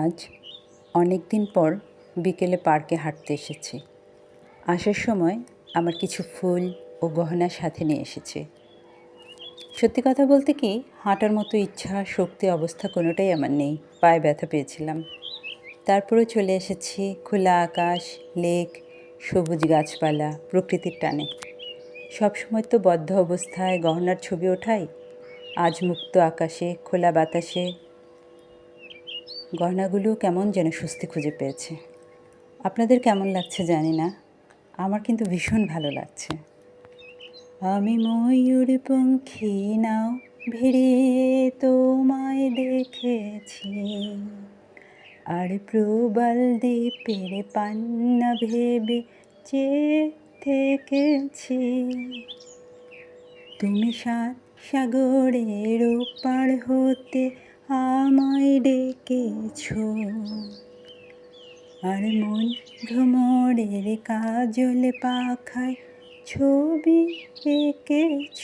আজ অনেক দিন পর বিকেলে পার্কে হাঁটতে এসেছি। আসার সময় আমার কিছু ফুল ও গহনা সাথে নিয়ে এসেছি। সত্যি কথা বলতে কি, হাঁটার মতো ইচ্ছা, শক্তি, অবস্থা কোনোটাই আমার নেই। পায়ে ব্যথা পেয়েছিলাম। তারপরেও চলে এসেছি খোলা আকাশ, লেক, সবুজ গাছপালা, প্রকৃতির টানে। সবসময় তো বদ্ধ অবস্থায় গহনার ছবি ওঠাই। আজ মুক্ত আকাশে, খোলা বাতাসে গহনাগুলো কেমন যেন স্বস্তি খুঁজে পেয়েছে। আপনাদের কেমন লাগছে জানি না, আমার কিন্তু ভীষণ ভালো লাগছে। আমি ময়ূরপঙ্খী নাও ভিড়ে তোমায় দেখেছি, আর প্রবাল দ্বীপের পান্না ভেবে চেয়ে থেকেছি। তুমি সাত সাগরের ওপার হতে আমায় ডেকেছ, আর মন ভ্রমরের কাজল পাখায় ছবি এঁকেছ।